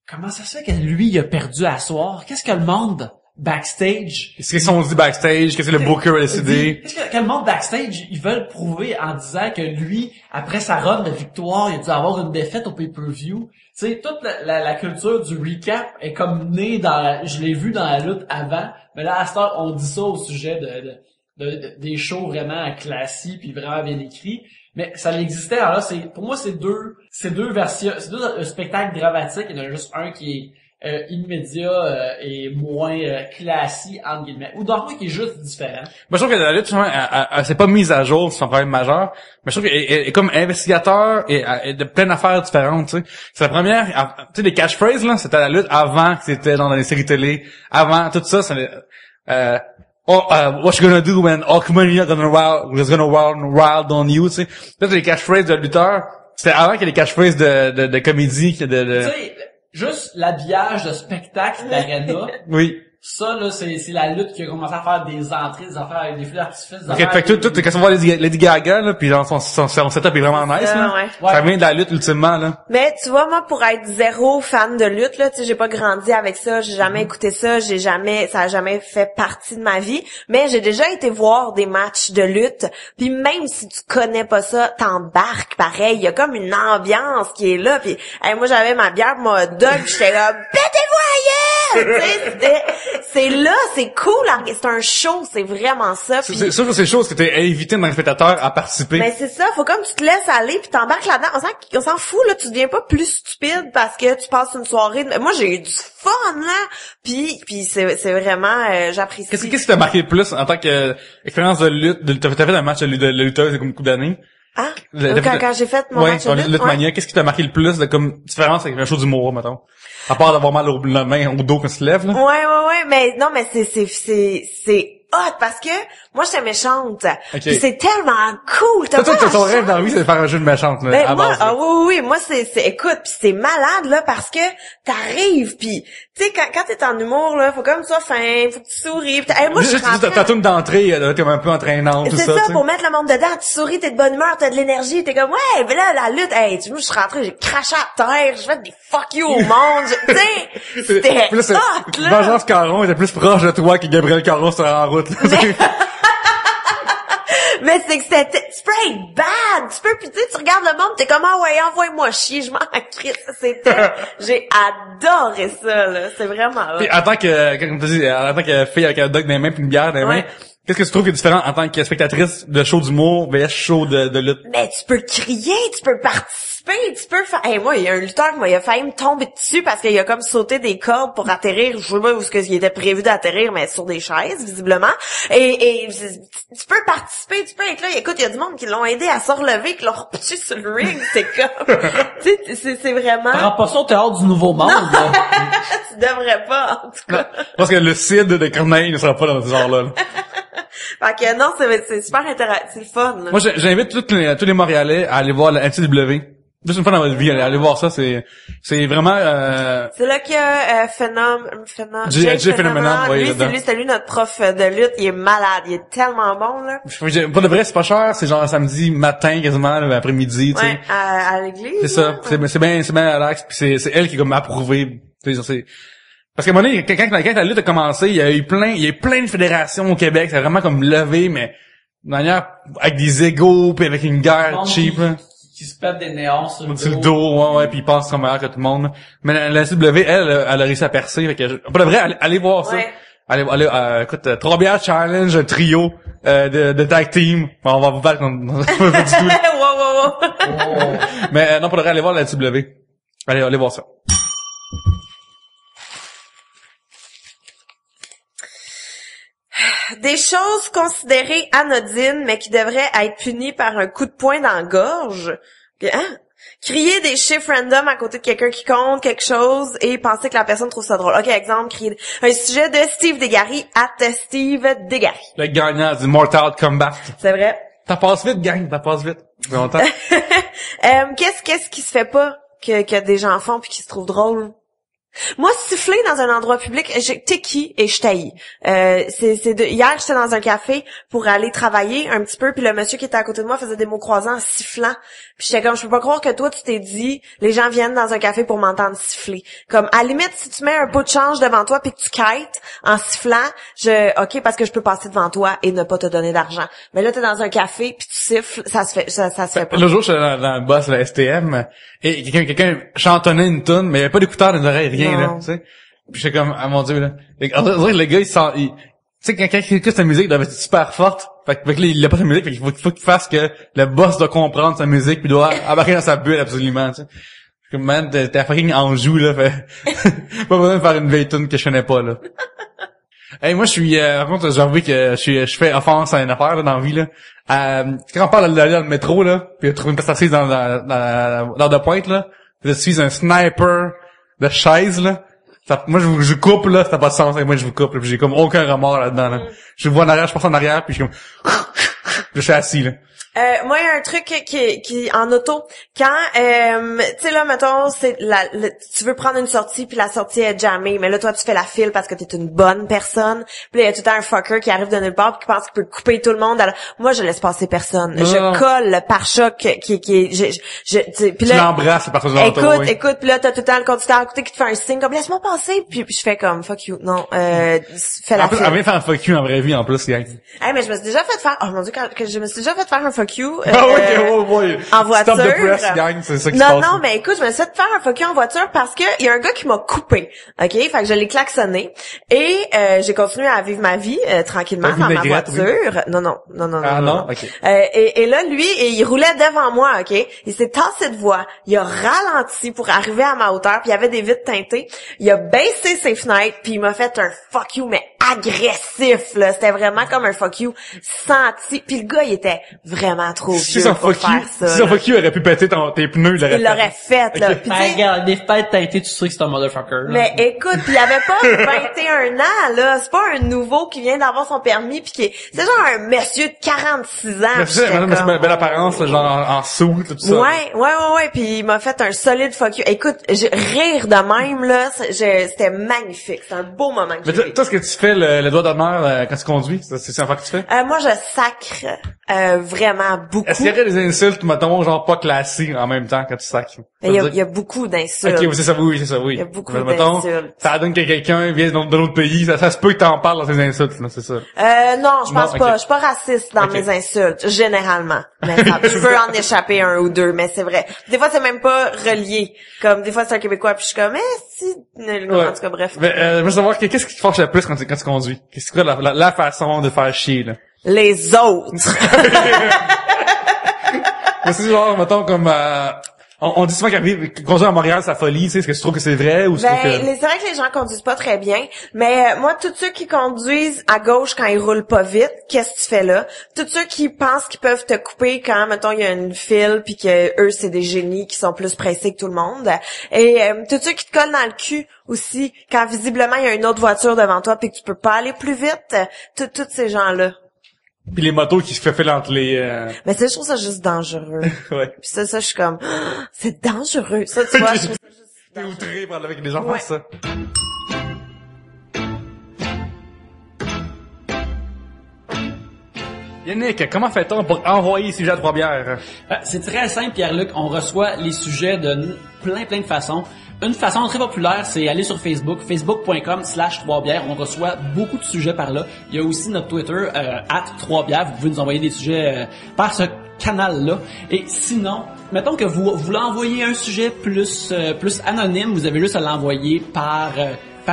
comment ça se fait que lui, il a perdu à soir? Qu'est-ce que le monde backstage... Qu'est-ce qu'ils sont dit backstage? Qu'est-ce que le booker a décidé? Qu'est-ce que le monde backstage, ils veulent prouver en disant que lui, après sa run de victoire, il a dû avoir une défaite au pay-per-view. Tu sais, toute la culture du recap est comme née je l'ai vu dans la lutte avant, mais là, à cette heure, on dit ça au sujet des shows vraiment classiques puis vraiment bien écrits, mais ça existait. Alors là, pour moi c'est deux versions, c'est deux spectacles dramatiques. Il y en a juste un qui est immédiat et moins classique entre guillemets, ou d'autres qui est juste différent. Moi je trouve que la lutte elle s'est pas mise à jour, c'est un problème majeur, mais je trouve qu'elle est comme investigateur et de plein d'affaires différentes, tu sais. C'est la première, tu sais, les catchphrases là, c'était la lutte avant que c'était dans les séries télé, avant tout ça, what you gonna do when Hulkamania gonna wild on you, tu sais. Peut-être les catchphrases de lutteurs, c'était avant qu'il y ait les catchphrases de comédie, Tu sais, juste l'habillage de spectacle d'arena. Oui. Ça, là, c'est la lutte qui a commencé à faire des entrées, des affaires avec des feux d'artifice. Ok, fait que tout, quand on voit Lady Gaga, là, pis genre, son setup est vraiment nice, là. Ouais. Ça vient de la lutte, ultimement, là. Mais, tu vois, moi, pour être zéro fan de lutte, là, tu sais, j'ai pas grandi avec ça, j'ai jamais écouté ça, ça a jamais fait partie de ma vie, mais j'ai déjà été voir des matchs de lutte, puis même si tu connais pas ça, t'embarques pareil, il y a comme une ambiance qui est là, puis moi, j'avais ma bière, mon hot dog, j'étais là, pétez-vous ailleurs! C'est là, c'est cool, c'est un show, c'est vraiment ça. C'est sûr que c'est chose que t'es invité dans le spectateur à participer. Mais c'est ça, faut comme tu te laisses aller puis t'embarques là-dedans. On s'en fout, là, tu deviens pas plus stupide parce que tu passes une soirée. Moi, j'ai eu du fun, là, puis c'est vraiment, j'apprécie. Qu'est-ce qui t'a marqué le plus en tant que expérience de lutte? T'as fait un match de lutteuse comme une couple d'années? Ah, quand j'ai fait mon match de lutte, Mania, qu'est-ce qui t'a marqué le plus de comme différence avec un show d'humour, mettons? À part d'avoir mal la main au dos quand tu te lèves, là. Ouais, mais non, mais c'est hot parce que moi j'étais méchante. Okay. Puis c'est tellement cool. Toi, ton rêve dans la vie, c'est de faire un jeu de méchante, là, à moi, base. Oui, moi c'est écoute, puis c'est malade là parce que t'arrives puis tu sais quand t'es en humour là, faut comme ça fin, faut que tu souris. Moi je suis ta toune d'entrée, t'es un peu entraînante tout ça. C'est ça pour mettre le monde dedans, tu souris, t'es de bonne humeur, t'as de l'énergie, t'es comme ouais, mais là la lutte, moi je suis rentrée, j'ai craché à terre, j'ai fait des fuck you au monde, tu sais. C'était hot là. Vengeance Caron était plus proche de toi que Gabriel Caron sur en route. Là. Mais c'est que tu peux être bad, tu peux, puis tu regardes le monde, t'es comme, ah ouais, envoie-moi chier, je m'en crisse. J'ai adoré ça, là, c'est vraiment là. Puis en tant que fille avec un dog dans les mains puis une bière dans les mains, qu'est-ce que tu trouves qui est différent en tant que spectatrice de show d'humour vs show de lutte? Mais tu peux crier, tu peux participer, tu peux faire... Hey, moi, il y a un lutteur qui m'a failli me tomber dessus parce qu'il a comme sauté des cordes pour atterrir, je sais pas où il était prévu d'atterrir, mais sur des chaises, visiblement. Et tu peux participer, tu peux être là. Écoute, il y a du monde qui l'ont aidé à se relever, qui l'ont repoussé sur le ring, c'est comme... tu sais, c'est vraiment... Prends pas ça au théâtre du Nouveau Monde, là. Tu devrais pas, en tout cas. Parce que le Cid de Corneille ne sera pas dans ce genre-là. Fait que non, c'est super intéressant, c'est le fun, là. Moi, j'invite tous les Montréalais à aller voir la NCW. Juste une fois dans votre vie, allez voir ça, c'est vraiment c'est là qu'il y a Jay Phenomenon, lui, c'est lui notre prof de lutte, il est malade, il est tellement bon, là. Pour de vrai, c'est pas cher, c'est genre samedi matin quasiment, l'après-midi, tu sais. Ouais, à l'église. C'est ça, c'est bien relax, puis c'est elle qui est comme approuvée, tu sais, c'est parce qu'à un moment donné, quand la lutte a commencé, il y a plein de fédérations au Québec, c'est vraiment comme levé, mais de manière avec des égos puis avec une guerre cheap, là. Qui se pètent des néons sur le dos, ouais, puis ils pensent qu'ils sont meilleurs que tout le monde. Mais la CW, elle a réussi à percer, fait que pour de vrai, allez voir ça. Ouais. Allez, écoute, 3 bières challenge, un trio de tag team. Bon, on va vous battre pas du tout. Wow. Mais non, pour de vrai, allez voir la CW. Allez voir ça. Des choses considérées anodines, mais qui devraient être punies par un coup de poing dans la gorge. Hein? Crier des chiffres random à côté de quelqu'un qui compte quelque chose et penser que la personne trouve ça drôle. OK, exemple, crier un sujet de Steve Degary @ Steve Degary. Le gagnant du Mortal Kombat. C'est vrai. T'en passes vite, gang, t'en passes vite. Ça fait longtemps. Qu'est-ce qui se fait pas que des gens font puis qui se trouvent drôle? Moi, siffler dans un endroit public, t'es qui et je t'haïs. Hier, j'étais dans un café pour aller travailler un petit peu, puis le monsieur qui était à côté de moi faisait des mots croisants en sifflant. Puis j'étais comme, je peux pas croire que toi, tu t'es dit, les gens viennent dans un café pour m'entendre siffler. Comme, à la limite, si tu mets un pot de change devant toi puis que tu kites en sifflant, OK, parce que je peux passer devant toi et ne pas te donner d'argent. Mais là, t'es dans un café puis tu siffles, ça se fait pas. Le jour, j'étais dans le boss, la STM, et quelqu'un chantonnait une toune, mais il y avait pas d'écouteurs dans les oreilles, rien, là, tu sais. Puis j'étais comme, ah mon Dieu, là. On dirait que le gars, tu sais, quand il écoute sa musique, il doit être super forte. Fait que là, il a pas sa musique, fait qu'il faut qu'il fasse que le boss doit comprendre sa musique, puis doit embarquer dans sa bulle, absolument, tu sais. Comme, man, t'es fucking Anjou, là, fait. Pas besoin de faire une vieille tune que je connais pas, là. Hey, moi, je suis, par contre, j'ai envie que je fais offense à une affaire, là, dans la vie, là. Quand on parle d'aller dans le métro, là, puis de trouver une place assise dans l'heure de pointe, là, je suis un sniper de chaise, là. Moi, je coupe, là, ça n'a pas de sens. Moi, je vous coupe, là, puis j'ai comme aucun remords là-dedans, là. Je vois en arrière, je passe en arrière, puis je suis comme, je suis assis, là. Moi, il y a un truc qui en auto, quand tu sais là, mettons, c'est tu veux prendre une sortie puis la sortie est jammée, mais là toi tu fais la file parce que t'es une bonne personne. Puis là, il y a tout le temps un fucker qui arrive de nulle part puis qui pense qu'il peut couper tout le monde. Alors, moi, je laisse passer personne. Je colle le pare-choc qui est puis là, tu l'embrasses, c'est parfois écoute, puis là t'as tout le temps le conducteur à côté qui te fait un signe comme laisse-moi passer, puis je fais comme fuck you. Non, fais la file. Elle vient faire un fuck you en vraie vie en plus, gang. Mais je me suis déjà fait faire je me suis déjà fait faire un fuck you. En voiture. Stop the press, gang, c'est ça qui se passe. Non, mais écoute, je me suis fait faire un fuck you en voiture parce que il y a un gars qui m'a coupé. OK? Fait que je l'ai klaxonné et j'ai continué à vivre ma vie tranquillement dans ma voiture. Oui. Non. OK. Et là lui, il roulait devant moi, OK? Il s'est tassé de voie, il a ralenti pour arriver à ma hauteur, puis il y avait des vitres teintées. Il a baissé ses fenêtres, puis il m'a fait un fuck you mais agressif là, c'était vraiment comme un fuck you senti. Puis le gars, il était vraiment trop vieux pour faire ça. Si son fuck you aurait pu péter tes pneus, il l'aurait fait là. Puis regarde, des fêtes teintées, tu sais que c'est un motherfucker. Là. Mais écoute, il avait pas 21 ans là, c'est pas un nouveau qui vient d'avoir son permis puis c'est genre un monsieur de 46 ans. Mais c'est une belle apparence, là, genre en sous, tout ça. Ouais, puis il m'a fait un solide fuck you. Écoute, rire de même là, c'était magnifique, c'est un beau moment que j'ai. Mais toi, ce que tu fais fais le doigt d'honneur quand tu conduis? C'est un fois que tu fais? Moi, je sacre vraiment beaucoup. Est-ce qu'il y aurait des insultes, mettons, genre pas classées en même temps quand tu sacres? Il y a beaucoup d'insultes. Ok, oui, c'est ça, oui, c'est ça, oui. Il y a beaucoup Mais mettons, d'insultes. ça donne que quelqu'un vient d'un autre pays, ça se peut que t'en parles dans tes insultes, là, c'est ça. Non, je pense Non, pas. ok. Je suis pas raciste dans Ok. mes insultes, généralement. Mais je peux en échapper un ou deux, mais c'est vrai. Des fois, c'est même pas relié. Comme, des fois, c'est un Québécois, puis je suis comme, si... Ouais. En tout cas, bref. Mais, je veux savoir, qu'est-ce qui te fâche le plus quand tu conduis? Qu'est-ce que c'est la façon de faire chier, là? Les autres. Mais c'est genre, mettons, comme, on dit souvent qu'à conduire à Montréal, c'est la folie, tu sais, est-ce que tu trouves que c'est vrai ou tu trouves que... C'est vrai que les gens conduisent pas très bien, mais moi, tous ceux qui conduisent à gauche quand ils roulent pas vite, qu'est-ce que tu fais là? Tous ceux qui pensent qu'ils peuvent te couper quand, mettons, il y a une file puis que eux, c'est des génies qui sont plus pressés que tout le monde. Et tous ceux qui te collent dans le cul aussi, quand visiblement il y a une autre voiture devant toi puis que tu peux pas aller plus vite, tous ces gens-là. Puis les motos qui se fait entre les... Mais ça, je trouve ça juste dangereux. Ouais. Puis ça, je suis comme, c'est dangereux. Ça, tu vois, je trouve ça juste T'es outré par avec les gens Ouais. font ça. Yannick, comment fait-on pour envoyer les sujets à Trois-Bières? C'est très simple, Pierre-Luc. On reçoit les sujets de plein de façons. Une façon très populaire, c'est aller sur Facebook, facebook.com/3bières. On reçoit beaucoup de sujets par là. Il y a aussi notre Twitter, @3bières. Vous pouvez nous envoyer des sujets par ce canal-là. Et sinon, mettons que vous voulez envoyer un sujet plus anonyme, vous avez juste à l'envoyer par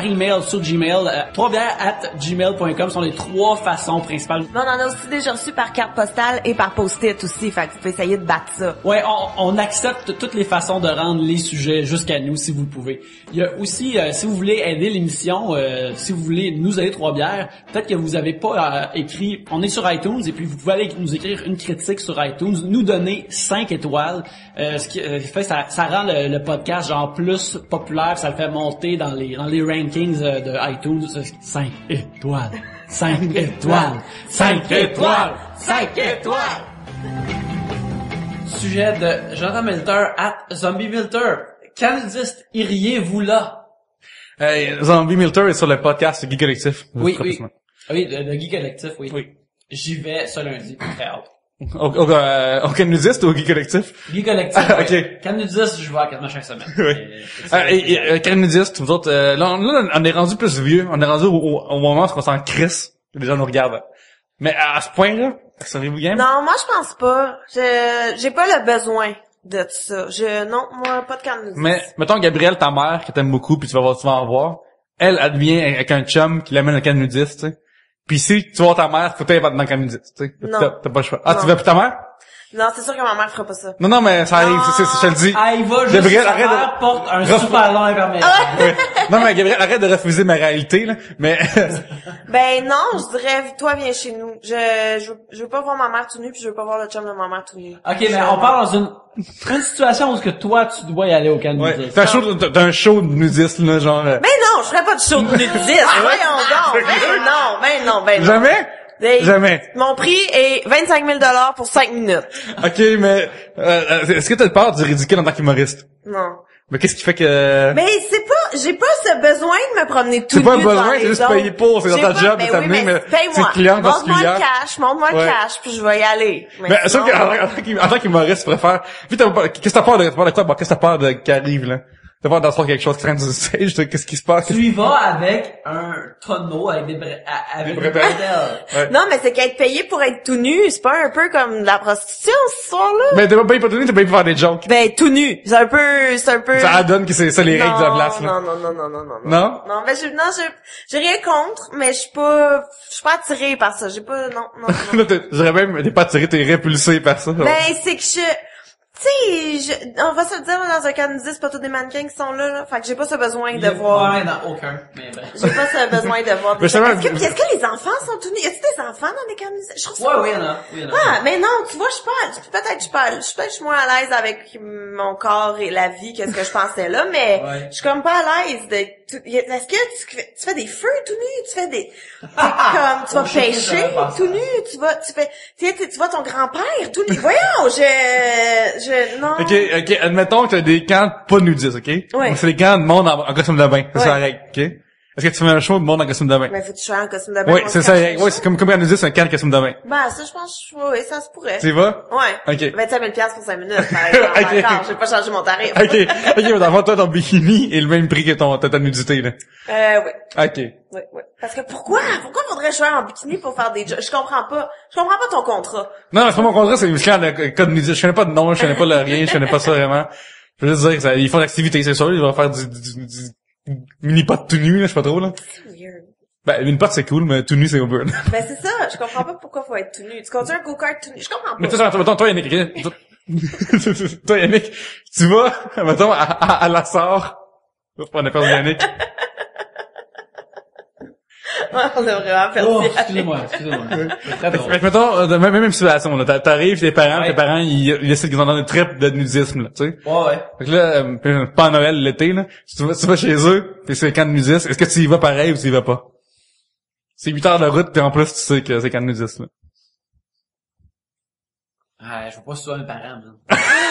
email sur Gmail. 3bières@gmail.com sont les trois façons principales. Mais on en a aussi déjà reçu par carte postale et par post-it aussi, fait que vous pouvez essayer de battre ça. Ouais, on accepte toutes les façons de rendre les sujets jusqu'à nous si vous le pouvez. Il y a aussi, si vous voulez aider l'émission, si vous voulez nous aider Trois-Bières, peut-être que vous avez pas écrit, on est sur iTunes et puis vous pouvez aller nous écrire une critique sur iTunes, nous donner 5 étoiles, ce qui fait ça rend le podcast genre plus populaire, ça le fait monter dans les rankings de iTunes. 5 étoiles, 5 étoiles, 5 étoiles, 5 étoiles. Sujet de Jonathan Milter @ZombieMilter. Canadiste, iriez-vous là? Zombie Milter est sur le podcast Guy Collectif. Oui, le Guy Collectif, oui. J'y vais ce lundi, très hâte. Au Canadiste ou au Guy Collectif? Guy Collectif, Ah, oui. ok. Canadiste, je vais quasiment chaque semaine. Oui. Canadiste, vous autres, là, on est rendu plus vieux. On est rendu au moment où on s'en crisse. Les gens nous regardent. Mais à ce point-là, seriez-vous game? Non, moi je pense pas. J'ai pas le besoin de ça. Non, moi pas de canne. Mais, mettons, Gabrielle, ta mère, que t'aimes beaucoup, puis tu vas souvent en voir, elle vient avec un chum qui l'amène au camp nudiste, tu sais. Puis si tu vas voir ta mère, faut que t'ailles dans le camp nudiste, tu sais. Non. T'as pas le choix. Ah, Non. tu vas plus ta mère? Non, c'est sûr que ma mère fera pas ça. Non, mais ça arrive, je te le dis. Ah, il va juste, Gabriel, sa arrête mère de- porte un super long imperméable. Oui. Non, mais Gabriel, arrête de refuser ma réalité, là. Mais, Ben non, je dirais, toi viens chez nous. Je veux pas voir ma mère tout nue, puis je veux pas voir le chum de ma mère tout nu. Ok, mais on parle dans une situation où ce que toi, tu dois y aller au Canada. ouais. T'as un show de nudiste, là, genre, Ben non, je ferais pas de show de nudiste. Voyons donc. Ben non. Jamais? Hey, Jamais. Mon prix est 25 000 $ pour 5 minutes. Ok, mais, est-ce que t'as peur du ridicule en tant qu'humoriste? Non. Mais qu'est-ce qui fait que... Mais j'ai pas ce besoin de me promener tout C'est pas nu un besoin, devant c'est les juste autres. payer pour, c'est dans J'ai ta pas- job de ben t'amener, oui, mais paye-moi. c'est client Montre-moi particulière. montre-moi Ouais. le cash, puis je vais y aller. Mais Mais sauf sinon, qu'en tant qu'humoriste, tu préfères... Puis qu'est-ce que t'as peur de quoi? Bon, qu'est-ce que t'as peur de qui arrive, là? T'as peur d'asseoir quelque chose qui traîne sur le stage? Qu'est-ce qui se passe? Tu y vas avec un tonneau avec des avec Des des bretelles. bretelles. Ouais. Non, mais c'est qu'être payé pour être tout nu, c'est pas un peu comme de la prostitution, ce soir-là? Mais t'es pas payé pour tenir, t'es payé pour faire des jokes. Ben, tout nu. C'est un peu... Ça donne que c'est ça les règles de la place, là. Non. Non? Non, ben, j'ai rien contre, mais je suis pas attirée par ça. J'ai pas, non. Là, j'aurais même, t'es pas attiré, t'es répulsé par ça. Ben, c'est que on va se le dire, dans un cas de 10, c'est pas tous des mannequins qui sont là. Fait que j'ai pas ce besoin de voir. Ouais, dans aucun. Mais ben. J'ai pas ce besoin de voir. Mais justement, Est-ce que les enfants sont tout nus? Y a-t-il des enfants dans des camises? Je trouve ça. Ouais, oui, il y en a. Oui, il y en a. Ah, mais non, tu vois, je suis moins à l'aise avec mon corps et la vie que ce que je pensais là, mais Ouais. je suis comme pas à l'aise de est-ce que tu fais des feux tout nus? Tu fais des, comme, tu vas pêcher tout nu? Tu vois ton grand-père tout nu? Voyons, non. Ok, admettons que t'as des camps pas nudistes, ok? Ouais. Donc, c'est des camps de monde en costume de bain. C'est Ouais. ça la règle, ok? Est-ce que tu fais un show de monde en costume de bain? Mais faut que tu sois en costume de bain. Oui, pour c'est se ça. cacher. Oui, c'est comme quand nous dit, c'est un can costume de bain. Ben, ça, je pense, oui, ça se pourrait. Tu y vas? Ouais. Ok. 25 000 $ pour 5 minutes, par exemple. Ok. D'accord, j'ai pas changé mon tarif. Ok, mais dans le fond, toi, ton bikini est le même prix que ta nudité, là. Oui. Ok. Oui, oui. Parce que pourquoi faudrait que je sois en bikini pour faire des jobs? Je comprends pas ton contrat. Non, c'est pas mon contrat, c'est musclé en code nudité. Je connais pas de nom, je connais pas le rien, je connais pas ça vraiment. Je veux juste dire que ils font l'activité, c'est sûr, ils vont faire du mini-pot tout nu, là, je sais pas trop, là. C'est weird. Ben, mini-pot c'est cool, mais tout nu c'est weird. Ben, c'est ça. Je comprends pas pourquoi faut être tout nu. Tu conduis un go-kart tout nu. Je comprends Mais pas. toi, Yannick, toi, Yannick, tu vas, mettons, à la Sarre. On a perdu Yannick. On a vraiment perdu. Oh, excusez-moi. C'est très drôle. Mais mettons, même situation, là, t'arrives, tes parents, Ouais. ils décident qu'ils ont dans une trip de nudisme, là, tu sais. Ouais. Fait que là, pas à Noël, l'été, là, tu vas chez eux, pis c'est camp de nudisme, est-ce que tu y vas pareil ou tu y vas pas? C'est 8 heures de route, pis en plus, tu sais que c'est camp de nudisme, là. Ah, je veux pas que ce soit mes parents, man.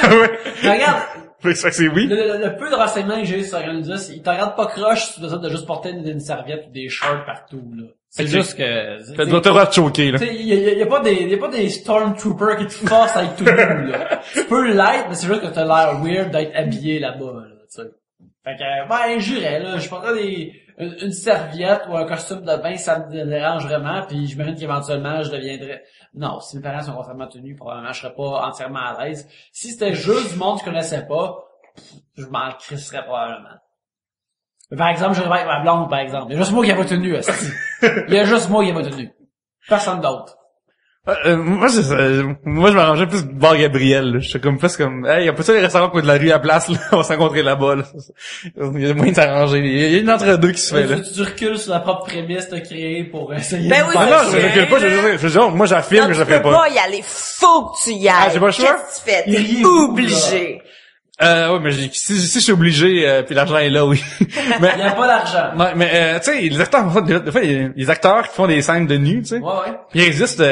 Ouais. Mais regarde, Fait que c'est oui. le peu de renseignements que j'ai eu sur Organizus, ils te regardent pas croche si tu décides de juste porter une serviette ou des shorts partout, là. C'est Ok. juste que... Tu dois te voir choquer, là. Tu sais, y a pas des Stormtroopers qui te forcent à être tout nu, là. Tu peux l'être, mais c'est juste que t'as l'air weird d'être habillé là-bas, là, tu sais. Fait que, ben, j'irais, là, je prendrais une serviette ou un costume de bain, ça me dérange vraiment, puis j'imagine qu'éventuellement, je deviendrais... Non, si mes parents sont entièrement tenus, probablement, je serais pas entièrement à l'aise. Si c'était juste du monde que je connaissais pas, je m'en crisserais probablement. Par exemple, j'irais avec ma blonde, par exemple. Il y a juste moi qui ai pas tenu, esti. Il y a juste moi qui ai pas tenu. Personne d'autre. Moi, je m'arrangeais plus de bar Gabriel, là. J'étais comme plus comme, hey, on peut ça les restaurants pour de la rue à place, là. On va se rencontrer là-bas, là. Il y a moyen de s'arranger. Il y a une entre-deux qui se fait, là. Tu recules sur la propre prémisse que t'as créée pour essayer Ben de oui, faire Non, ça. je recule pas, je veux dire, moi, j'affirme Non, que je le tu ferai peux pas. pas y aller. Faut que tu y ailles. Ah, j'ai pas le choix? Qu'est-ce que tu fais? Il T'es rit beaucoup, obligé. Ouais, mais si je suis obligé, puis l'argent est là, oui. Mais, Il y a pas d'argent. non, mais tu sais, les acteurs, des fois, il y a les acteurs qui font des scènes de nu, tu sais. Ouais. Il existe,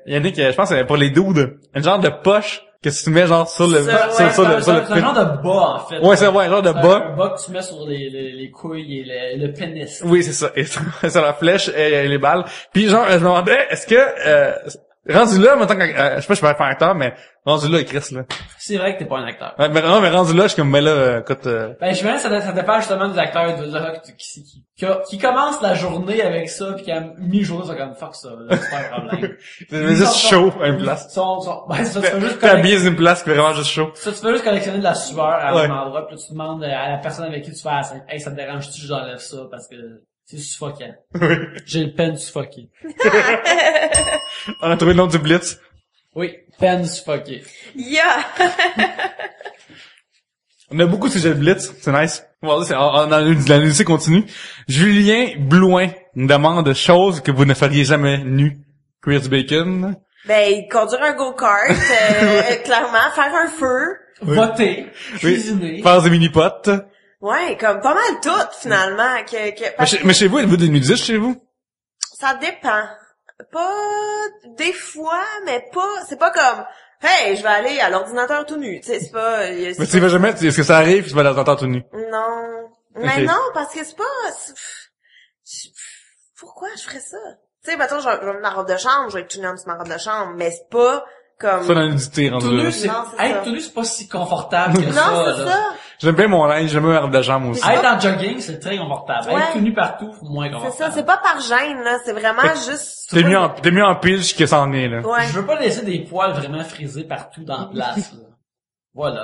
Yannick, je pense, pour les dudes, un genre de poche que tu mets genre sur le, Ça, sur ouais, sur le, C'est sur le un genre de bas, en fait. Ouais, c'est ouais, un genre de C'est bas. un bas que tu mets sur les couilles et le pénis. Oui, c'est ça. Et sur la flèche et les balles. Puis genre, je me demandais, est-ce que rendu là, maintenant, je sais pas, je suis pas un acteur, mais rendu là, Chris, là. C'est vrai que t'es pas un acteur. Ouais, mais non, mais rendu là, je suis comme, mais là, écoute, Ben, je pense que ça dépend justement des acteurs qui commencent la journée avec ça pis qui à mi-journée sont comme fuck ça, là, c'est pas un problème. c'est juste chaud à une place. Ben, ça, tu fais juste T'es habillé dans une place qui est vraiment juste chaud. ça, tu fais juste collectionner de la sueur à Ouais. un endroit pis là, tu demandes à la personne avec qui tu fais hey, ça te dérange-tu que j'enlève ça parce que c'est suffocant. Oui. J'ai le pen suffoqué. On a trouvé le nom du Blitz. Oui, pen suffoqué. Yeah. On a beaucoup de sujets de Blitz, c'est nice. Bon, la nudité continue. Julien Blouin nous demande choses que vous ne feriez jamais nu. Cuire du bacon. Ben, conduire un go-kart, clairement, faire un feu. Voter, Oui. cuisiner. Faire des mini-potes. Ouais, comme pas mal tout, finalement. Mais chez vous, êtes-vous des nudistes chez vous? Ça dépend. Pas des fois, mais pas, c'est pas comme, hey, je vais aller à l'ordinateur tout nu. Tu sais, c'est pas, Mais tu vas jamais, est-ce que ça arrive, tu vas l'entendre tout nu? Non. Mais Ok. non, parce que c'est pas, pourquoi je ferais ça? Tu sais, mettons, je vais mettre ma robe de chambre, je vais être tout nu en dessous de ma robe de chambre, mais c'est pas comme... Ça, dans la nudité, rendu Tout là. nu, c'est, Non, c'est être ça. tout nu, c'est pas si confortable que Non, ça, c'est là. ça. J'aime bien mon linge, j'aime bien ma robe de jambe aussi. Être en jogging, c'est très confortable. Ouais. Être tout nu partout, moins C'est confortable. ça, c'est pas par gêne, là. C'est vraiment juste... T'es mieux en pile que ça en est, là. Ouais. Je veux pas laisser des poils vraiment frisés partout dans la place, là. Voilà.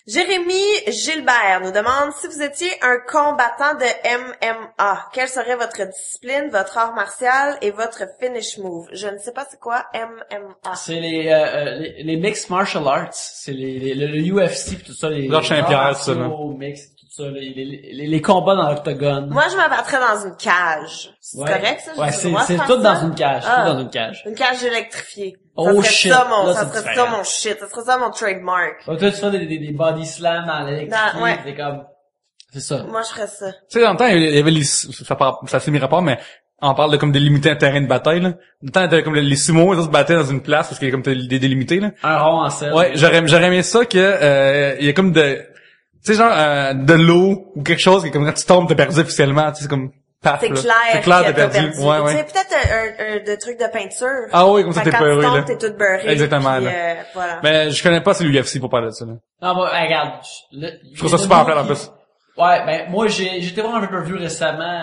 Jérémy Gilbert nous demande si vous étiez un combattant de MMA, quelle serait votre discipline, votre art martial et votre finish move? Je ne sais pas c'est quoi MMA. C'est les mixed martial arts. C'est le UFC pis tout ça, les Georges Saint-Pierre, arts tout ça, là. martiaux, mixed, tout ça, les combats dans l'octogone. Moi, je me battrais dans une cage. C'est Ouais. correct, ça? J'ai Ouais, le c'est droit de faire tout ça? dans une cage. Ah. Tout dans une cage. Une cage électrifiée. Oh, ça serait shit. ça mon, Là, ça c'est serait ça différent. mon shit. Ça serait ça mon trademark. Donc, toi, tu fais des body slams dans l'électrique. Ouais. C'est comme, c'est ça. Moi, je ferais ça. Tu sais, dans le temps, il y avait les, ça fait mes rapports, mais on parle de comme délimiter un terrain de bataille, là. Dans le temps, t'avais comme les sumo, ils se battaient dans une place parce qu'il y a comme des délimités, là. Un rond en selle. Ouais, j'aurais aimé ça que, il y a comme sais, genre, de l'eau ou quelque chose qui, comme quand tu tombes, t'as perdu officiellement, tu sais, c'est comme, paf, C'est là. clair. C'est clair, que t'as perdu. Ouais, Tu ouais. sais, peut-être un de trucs de peinture. Ah oui, comme ça, t'es Quand peuré, tu là. tombes, t'es toute beurrée. Exactement, puis, là. voilà. Mais je connais pas celui UFC pour parler de ça, là. Non, bah, regarde. Je trouve ça super plat, en plus. Ouais, ben moi j'étais voir un pay-per-view récemment,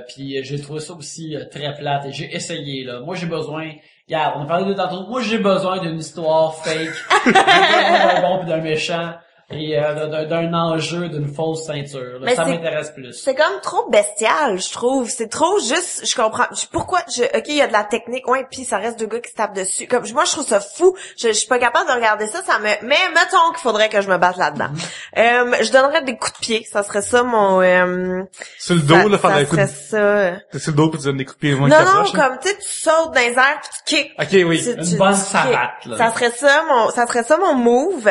puis j'ai trouvé ça aussi très plate et j'ai essayé là. Moi j'ai besoin, regarde, on a parlé de tantôt. Moi j'ai besoin d'une histoire fake, j'ai besoin d'un bon puis d'un méchant et d'un enjeu d'une fausse ceinture. Là. Mais Ça c'est- m'intéresse plus. C'est comme trop bestial, je trouve. C'est trop juste, je comprends. Ok, il y a de la technique, ouais, puis ça reste deux gars qui se tapent dessus. Comme, moi, je trouve ça fou. Je suis pas capable de regarder ça, mais mettons qu'il faudrait que je me batte là-dedans. Je donnerais des coups de pied. Ça serait ça, mon, Sur le dos, là, faire des coups serait de... ça. T'es sur le dos pis tu donnes des coups de pied, moi, Non, qui non, t'approchent, là. comme, tu sais, tu sautes dans les airs pis tu kicks. Ok, oui. Une bonne tu kicks. savate, là. Ça serait ça mon move.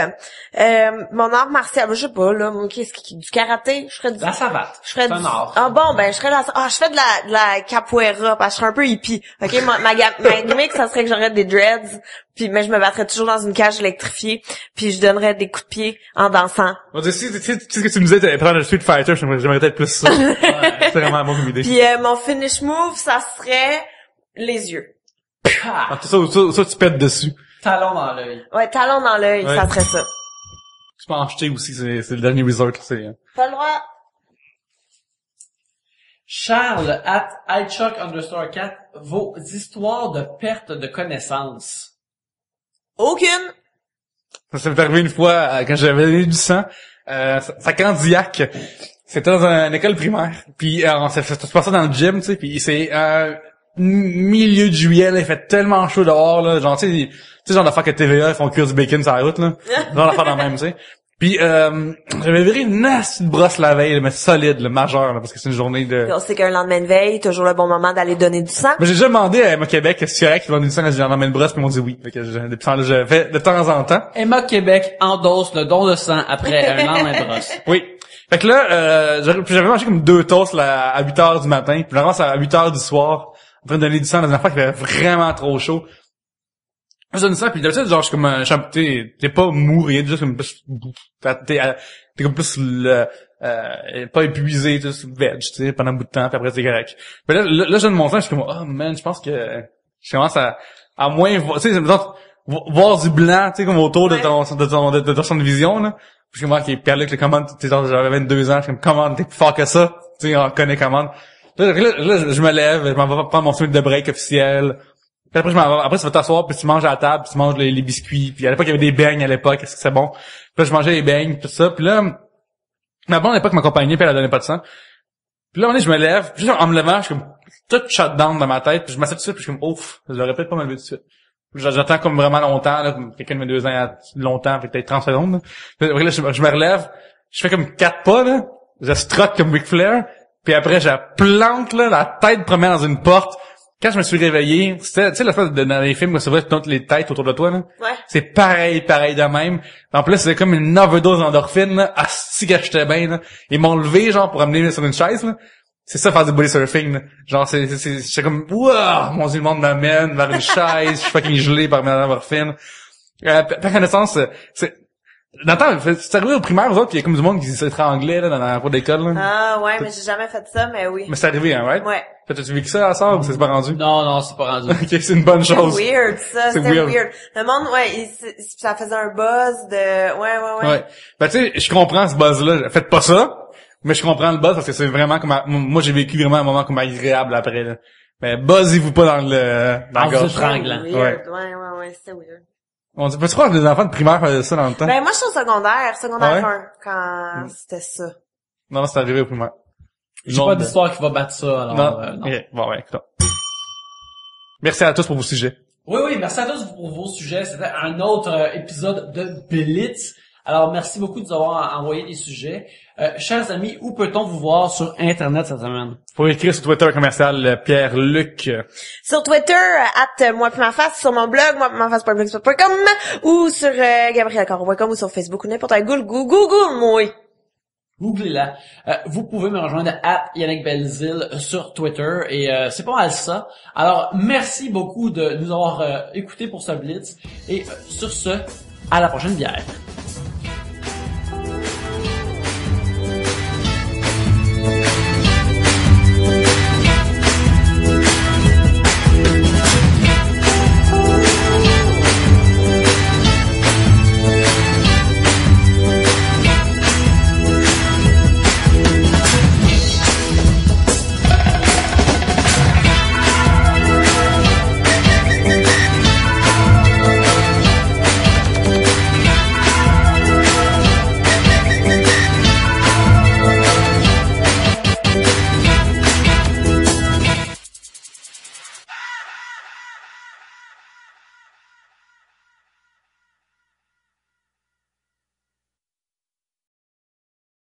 Mon art martial, je sais pas, là, du karaté, je ferais du... La savate. Je ferais C'est un art. Ah bon, ben je ferais je fais de la capoeira parce que je serais un peu hippie. OK, ma gimmick ça serait que j'aurais des dreads, mais je me battrais toujours dans une cage électrifiée, puis je donnerais des coups de pied en dansant. On dit, si ce que tu me disais, t'es prendre le Street Fighter, j'aimerais peut-être plus ça. C'est vraiment une bonne idée. Puis mon finish move, ça serait les yeux. Ah, ça, tu pètes dessus. Talon dans l'œil. Ouais, talon dans l'œil, Ouais. ça serait ça. Tu peux en jeter aussi, c'est le dernier resort, c'est... Pas le droit. Charles at iChuck_4 vos histoires de perte de connaissances. Aucune. Ça m'est arrivé une fois, quand j'avais donné du sang, ça cardiaque. C'était dans une école primaire. Puis, ça se passait dans le gym, tu sais, puis c'est, milieu de juillet, là, il fait tellement chaud dehors, là, genre, tu sais, genre d'affaires que TVA, ils font cuire du bacon sur la route, là. Genre d'affaires dans le même, tu sais. Puis, j'avais viré une nasty de brosse la veille, là, mais solide, le majeur, là, parce que c'est une journée de... On sait qu'un lendemain de veille, toujours le bon moment d'aller donner du sang. Mais j'ai déjà demandé à Emma Québec si c'est correct qu'ils vont donner du sang quand j'ai emmèné une brosse, puis ils m'ont dit oui. Fait que depuis ce temps-là, je fais de temps en temps. Emma Québec endosse le don de sang après un lendemain de brosse. Oui. Fait que là, j'avais mangé comme 2 toasts là, à 8h du matin, puis je rentre à 8h du soir, en train de donner du sang dans une affaire qui fait vraiment trop chaud. Je donne ça, puis d'habitude, genre, je suis comme, t'es pas mou, rien, juste comme, t'es comme plus pas épuisé, tu sais, veg, tu sais, pendant un bout de temps, puis après c'est correct. Mais là, je donne mon sang, je suis comme, oh man, je pense que je commence à moins voir, tu sais, voir du blanc, tu sais, comme autour de ton champ de vision, là. Puis je suis comme, ok, Pierre-Luc, le commande, tu sais, genre, j'avais 22 ans, je suis comme, commande, t'es plus fort que ça, tu sais, on connaît commande. Là, je me lève, je m'en vais prendre mon swing de break officiel. Puis après, tu vas t'asseoir, puis tu manges à la table, puis tu manges les biscuits. Puis à l'époque, il y avait des beignes à l'époque, est-ce que c'est bon? Puis là, je mangeais les beignes, tout ça. Puis là, ma blonde à l'époque m'accompagnait, puis elle donnait pas de sang. Puis là, je me lève, puis en me levant, je suis comme tout shut down dans ma tête, puis je m'assieds tout de suite, puis je suis comme, ouf, j'aurais peut-être pas me lever tout de suite. Puis j'attends comme vraiment longtemps, là, comme quelqu'un de mes 2 ans, a longtemps, fait peut-être 30 secondes. Là. Puis là, je me relève, je fais comme 4 pas, là, je struck comme Ric Flair, puis après, je plante, là, la tête première dans une porte. Quand je me suis réveillé, c'était, tu sais, la fois dans les films où c'est vrai que toutes les têtes autour de toi, là. Ouais. C'est pareil de même. En plus, c'était comme une overdose d'endorphine, là. Ah, si que j'étais bien, là. Ils m'ont levé, genre, pour amener sur une chaise, là. C'est ça, faire du body surfing, là. Genre, j'étais comme, wow, mon Dieu, le monde m'amène vers une chaise, je suis fucking gelé par ma endorphine. Par connaissance, dans le temps, c'est arrivé au primaire, aux autres, pis il y a comme du monde qui s'étranglait, là, dans la cour d'école, là. Ah, ouais, mais j'ai jamais fait ça, mais oui. Mais c'est arrivé, hein, right? Ouais. T'as-tu vécu ça à ça, ou c'est pas rendu? Non, c'est pas rendu. Ok, c'est une bonne chose. C'est weird, ça. C'est C'était weird. weird. Le monde, ouais, ça faisait un buzz de... Ouais. Ouais. Ben, tu sais, je comprends ce buzz-là. Faites pas ça, mais je comprends le buzz parce que c'est vraiment comme... Moi, j'ai vécu vraiment un moment comme agréable après, là. Mais buzzez-vous pas dans la vous gorge. étranglant. Weird. Ouais, c'était weird. On dit, peux-tu croire que des enfants de primaire faisaient ça dans le temps? Ben, moi, je suis au secondaire Ouais? 1, quand c'était ça. Non, c'est arrivé au primaire. J'ai pas d'histoire qui va battre ça, alors Non. non. Ok, bon, ouais, écoute. Merci à tous pour vos sujets. Oui, merci à tous pour vos sujets. C'était un autre épisode de Blitz. Alors, merci beaucoup de nous avoir envoyé des sujets. Chers amis, où peut-on vous voir sur Internet cette semaine? Faut écrire sur Twitter commercial Pierre-Luc. Sur Twitter, @moi puis ma face, sur mon blog, moi-puis-ma-face.blogspot.com, ou sur gabrielcaron.com, ou sur Facebook, ou n'importe un Google, moi. Googlez-la. Vous pouvez me rejoindre @Yannick Belzile sur Twitter et c'est pas mal ça. Alors, merci beaucoup de nous avoir écoutés pour ce Blitz et sur ce, à la prochaine bière.